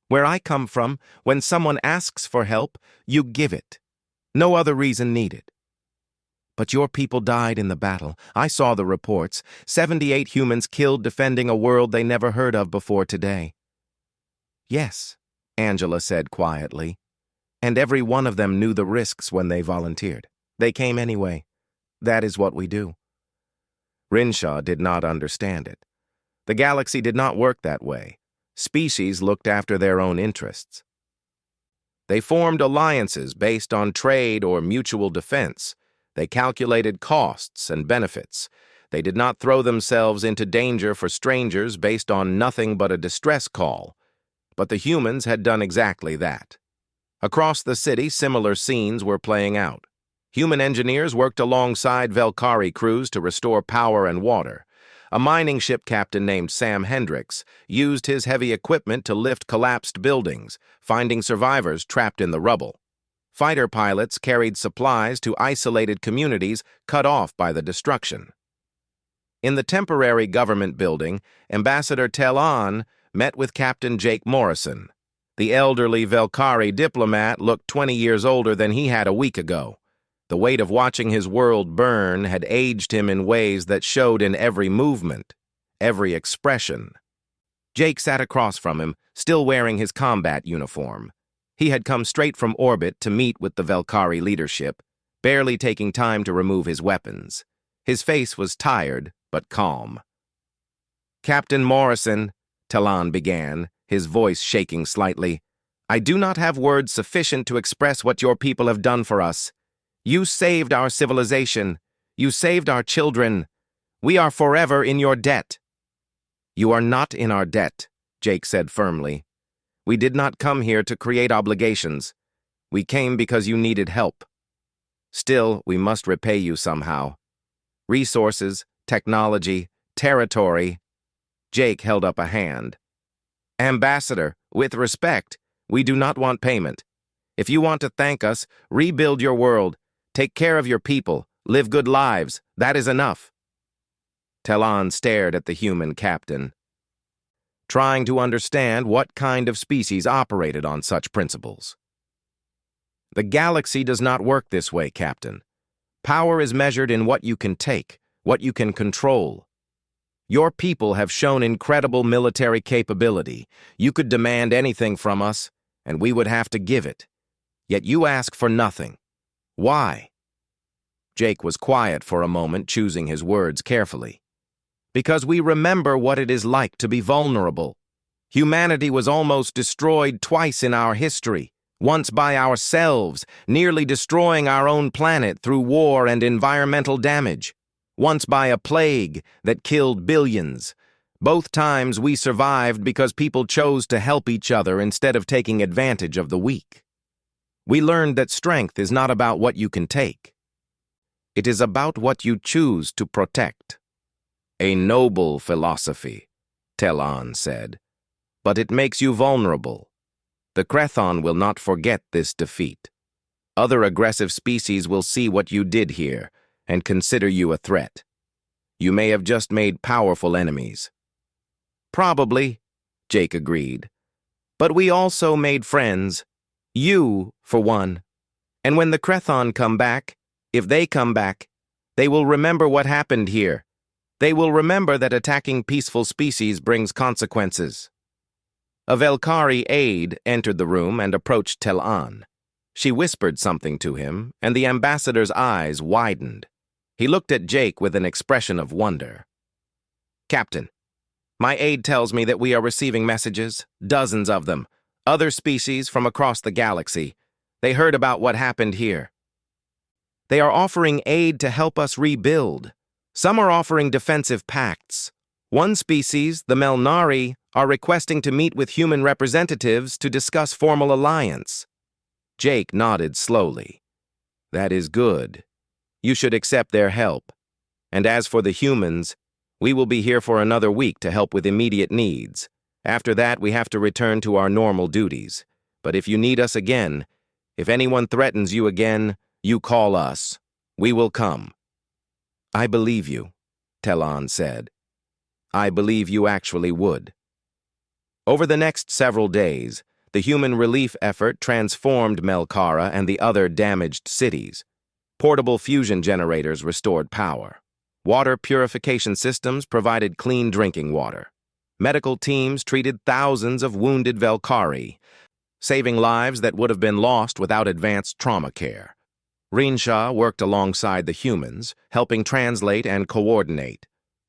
Where I come from, when someone asks for help, you give it. No other reason needed. But your people died in the battle. I saw the reports. 78 humans killed defending a world they never heard of before today." "Yes," Angela said quietly. "And every one of them knew the risks when they volunteered. They came anyway. That is what we do." Rinshaw did not understand it. The galaxy did not work that way. Species looked after their own interests. They formed alliances based on trade or mutual defense. They calculated costs and benefits. They did not throw themselves into danger for strangers based on nothing but a distress call. But the humans had done exactly that. Across the city, similar scenes were playing out. Human engineers worked alongside Velkari crews to restore power and water. A mining ship captain named Sam Hendricks used his heavy equipment to lift collapsed buildings, finding survivors trapped in the rubble. Fighter pilots carried supplies to isolated communities cut off by the destruction. In the temporary government building, Ambassador Telan met with Captain Jake Morrison. The elderly Velkari diplomat looked 20 years older than he had a week ago. The weight of watching his world burn had aged him in ways that showed in every movement, every expression. Jake sat across from him, still wearing his combat uniform. He had come straight from orbit to meet with the Velkari leadership, barely taking time to remove his weapons. His face was tired, but calm. "Captain Morrison," Talon began, his voice shaking slightly, "I do not have words sufficient to express what your people have done for us. You saved our civilization. You saved our children. We are forever in your debt." "You are not in our debt," Jake said firmly. "We did not come here to create obligations. We came because you needed help. Still, we must repay you somehow. Resources, technology, territory." Jake held up a hand. "Ambassador, with respect, we do not want payment. If you want to thank us, rebuild your world, take care of your people, live good lives. That is enough." Talon stared at the human captain, trying to understand what kind of species operated on such principles. "The galaxy does not work this way, Captain. Power is measured in what you can take, what you can control. Your people have shown incredible military capability. You could demand anything from us, and we would have to give it. Yet you ask for nothing. Why?" Jake was quiet for a moment, choosing his words carefully. "Because we remember what it is like to be vulnerable. Humanity was almost destroyed twice in our history, once by ourselves, nearly destroying our own planet through war and environmental damage, once by a plague that killed billions. Both times we survived because people chose to help each other instead of taking advantage of the weak. We learned that strength is not about what you can take. It is about what you choose to protect." "A noble philosophy," Talon said, "but it makes you vulnerable. The Crethon will not forget this defeat. Other aggressive species will see what you did here and consider you a threat. You may have just made powerful enemies." "Probably," Jake agreed. "But we also made friends. You, for one. And when the Crethon come back, if they come back, they will remember what happened here. They will remember that attacking peaceful species brings consequences." A Velkari aide entered the room and approached Talon. She whispered something to him, and the ambassador's eyes widened. He looked at Jake with an expression of wonder. "Captain, my aide tells me that we are receiving messages, dozens of them, other species from across the galaxy. They heard about what happened here. They are offering aid to help us rebuild. Some are offering defensive pacts. One species, the Melnari, are requesting to meet with human representatives to discuss formal alliance." Jake nodded slowly. "That is good. You should accept their help. And as for the humans, we will be here for another week to help with immediate needs. After that, we have to return to our normal duties. But if you need us again, if anyone threatens you again, you call us. We will come." "I believe you," Talon said. "I believe you actually would." Over the next several days, the human relief effort transformed Melkara and the other damaged cities. Portable fusion generators restored power. Water purification systems provided clean drinking water. Medical teams treated thousands of wounded Velkari, saving lives that would have been lost without advanced trauma care. Rinshaw worked alongside the humans, helping translate and coordinate.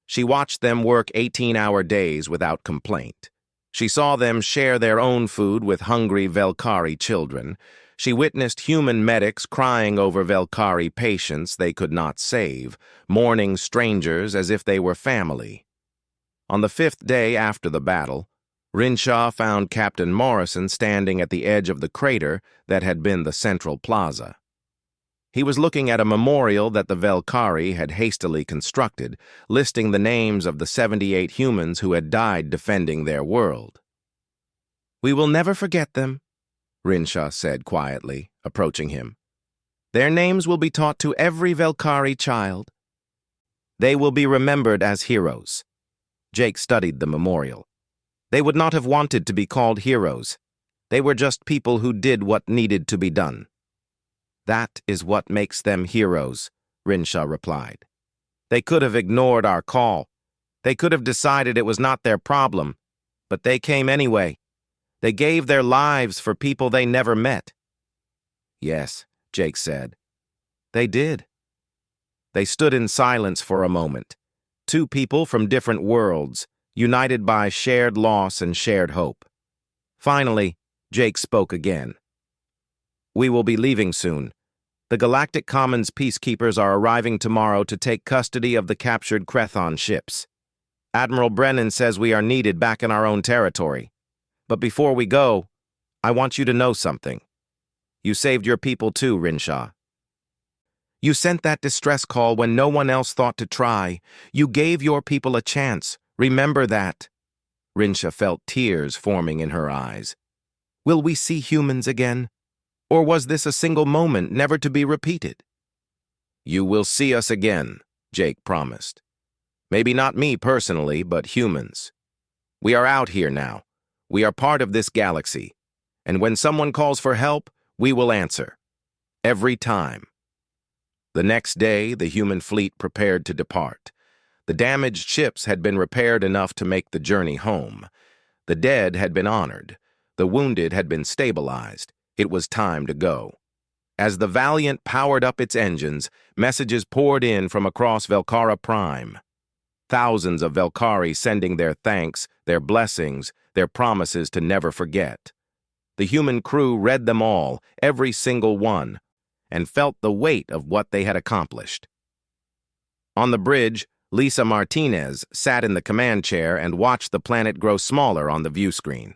She watched them work 18-hour days without complaint. She saw them share their own food with hungry Velkari children. She witnessed human medics crying over Velkari patients they could not save, mourning strangers as if they were family. On the 5th day after the battle, Rinshaw found Captain Morrison standing at the edge of the crater that had been the central plaza. He was looking at a memorial that the Velkari had hastily constructed, listing the names of the 78 humans who had died defending their world. "We will never forget them," Rinshaw said quietly, approaching him. "Their names will be taught to every Velkari child. They will be remembered as heroes." Jake studied the memorial. They would not have wanted to be called heroes. They were just people who did what needed to be done. "That is what makes them heroes," Rinshaw replied. "They could have ignored our call. They could have decided it was not their problem. But they came anyway. They gave their lives for people they never met." "Yes," Jake said. They did. They stood in silence for a moment. Two people from different worlds, united by shared loss and shared hope. Finally, Jake spoke again. We will be leaving soon. The Galactic Commons peacekeepers are arriving tomorrow to take custody of the captured Krethon ships. Admiral Brennan says we are needed back in our own territory. But before we go, I want you to know something. You saved your people too, Rinshaw. You sent that distress call when no one else thought to try. You gave your people a chance. Remember that. Rinsha felt tears forming in her eyes. Will we see humans again? Or was this a single moment never to be repeated? You will see us again, Jake promised. Maybe not me personally, but humans. We are out here now. We are part of this galaxy. And when someone calls for help, we will answer. Every time. The next day, the human fleet prepared to depart. The damaged ships had been repaired enough to make the journey home. The dead had been honored. The wounded had been stabilized. It was time to go. As the Valiant powered up its engines, messages poured in from across Velkara Prime. Thousands of Velkari sending their thanks, their blessings, their promises to never forget. The human crew read them all, every single one, and felt the weight of what they had accomplished. On the bridge, Lisa Martinez sat in the command chair and watched the planet grow smaller on the view screen.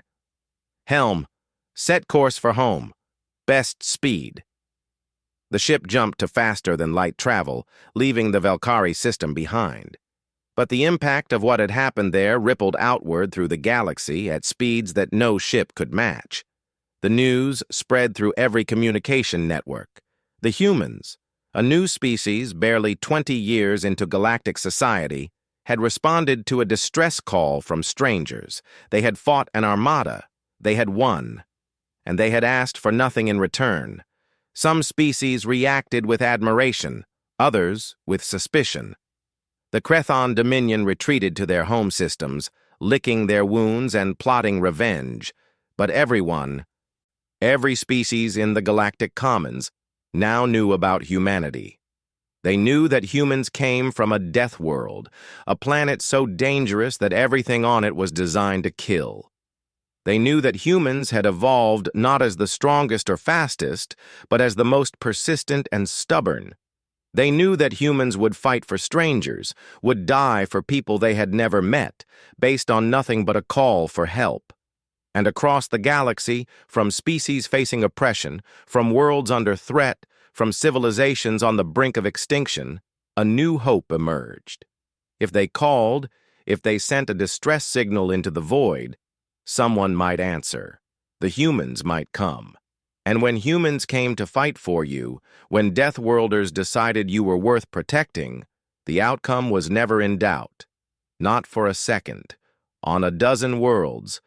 Helm, set course for home. Best speed. The ship jumped to faster than light travel, leaving the Velkari system behind. But the impact of what had happened there rippled outward through the galaxy at speeds that no ship could match. The news spread through every communication network. The humans, a new species barely 20 years into galactic society, had responded to a distress call from strangers. They had fought an armada. They had won. And they had asked for nothing in return. Some species reacted with admiration, others with suspicion. The Krethon Dominion retreated to their home systems, licking their wounds and plotting revenge. But everyone, every species in the Galactic Commons, now knew about humanity. They knew that humans came from a death world, a planet so dangerous that everything on it was designed to kill. They knew that humans had evolved not as the strongest or fastest, but as the most persistent and stubborn. They knew that humans would fight for strangers, would die for people they had never met, based on nothing but a call for help. And across the galaxy, from species facing oppression, from worlds under threat, from civilizations on the brink of extinction, a new hope emerged. If they called, if they sent a distress signal into the void, someone might answer. The humans might come. And when humans came to fight for you, when Deathworlders decided you were worth protecting, the outcome was never in doubt. Not for a second. On a dozen worlds,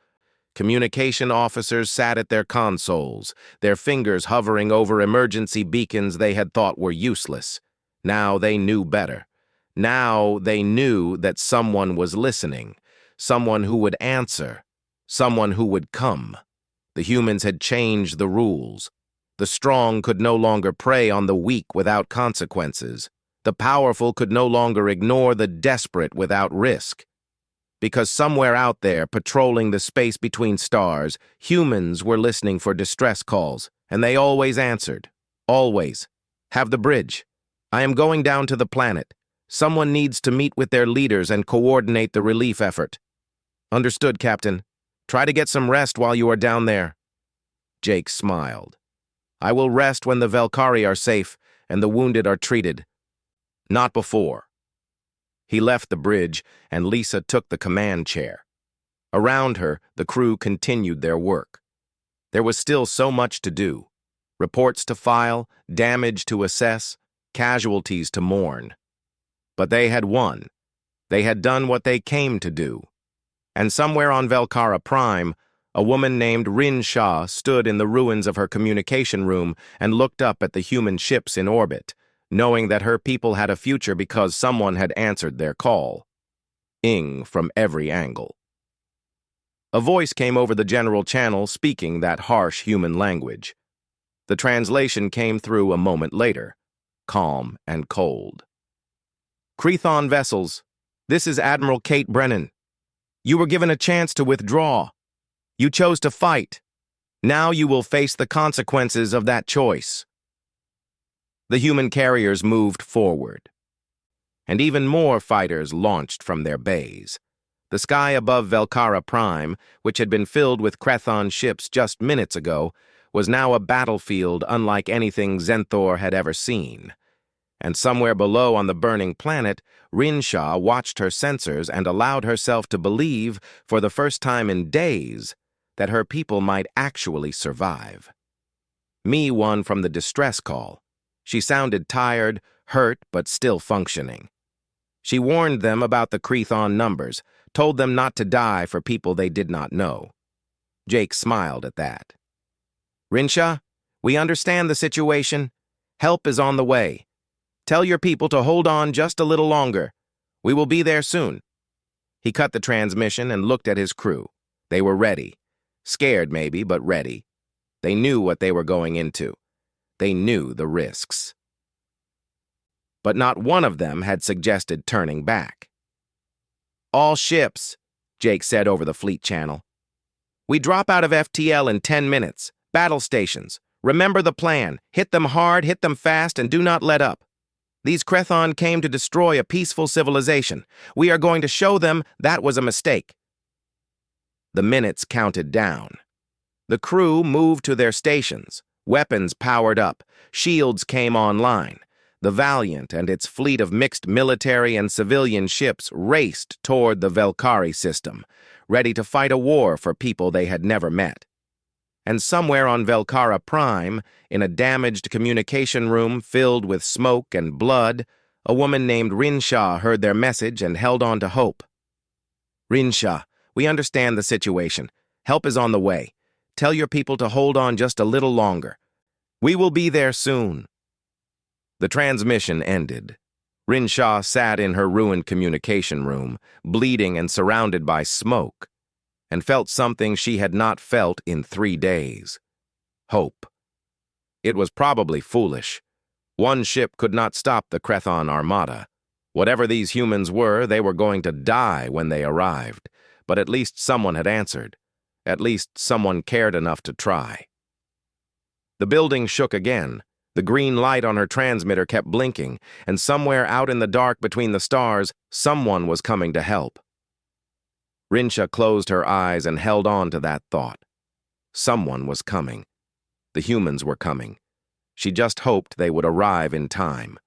communication officers sat at their consoles, their fingers hovering over emergency beacons they had thought were useless. Now they knew better. Now they knew that someone was listening, someone who would answer, someone who would come. The humans had changed the rules. The strong could no longer prey on the weak without consequences. The powerful could no longer ignore the desperate without risk. Because somewhere out there, patrolling the space between stars, humans were listening for distress calls, and they always answered. Always. Have the bridge. I am going down to the planet. Someone needs to meet with their leaders and coordinate the relief effort. Understood, Captain. Try to get some rest while you are down there. Jake smiled. I will rest when the Velkari are safe and the wounded are treated. Not before. He left the bridge, and Lisa took the command chair. Around her, the crew continued their work. There was still so much to do. Reports to file, damage to assess, casualties to mourn. But they had won. They had done what they came to do. And somewhere on Velkara Prime, a woman named Rin Shah stood in the ruins of her communication room and looked up at the human ships in orbit, knowing that her people had a future because someone had answered their call. Ing from every angle. A voice came over the general channel speaking that harsh human language. The translation came through a moment later. calm and cold. Crethon vessels, this is Admiral Kate Brennan. You were given a chance to withdraw. You chose to fight. Now you will face the consequences of that choice. The human carriers moved forward, and even more fighters launched from their bays. The sky above Velcara Prime, which had been filled with Crethon ships just minutes ago, was now a battlefield unlike anything Zenthor had ever seen. And somewhere below on the burning planet, Rinshaw watched her sensors and allowed herself to believe, for the first time in days, that her people might actually survive. Mi won from the distress call. She sounded tired, hurt, but still functioning. She warned them about the Crethon numbers, told them not to die for people they did not know. Jake smiled at that. Rinshaw, we understand the situation. Help is on the way. Tell your people to hold on just a little longer. We will be there soon. He cut the transmission and looked at his crew. They were ready. Scared maybe, but ready. They knew what they were going into. They knew the risks. But not one of them had suggested turning back. All ships, Jake said over the fleet channel. We drop out of FTL in 10 minutes. Battle stations. Remember the plan. Hit them hard, hit them fast, and do not let up. These Crethon came to destroy a peaceful civilization. We are going to show them that was a mistake. The minutes counted down. The crew moved to their stations. Weapons powered up. Shields came online. The Valiant and its fleet of mixed military and civilian ships raced toward the Velcari system, ready to fight a war for people they had never met. And somewhere on Velcara Prime, in a damaged communication room filled with smoke and blood, a woman named Rinshaw heard their message and held on to hope. Rinshaw, we understand the situation. Help is on the way. Tell your people to hold on just a little longer. We will be there soon. The transmission ended. Rinshaw sat in her ruined communication room, bleeding and surrounded by smoke, and felt something she had not felt in 3 days. Hope. It was probably foolish. One ship could not stop the Crethon Armada. Whatever these humans were, they were going to die when they arrived, but at least someone had answered. At least someone cared enough to try. The building shook again. The green light on her transmitter kept blinking, and somewhere out in the dark between the stars, someone was coming to help. Rinshaw closed her eyes and held on to that thought. Someone was coming. The humans were coming. She just hoped they would arrive in time.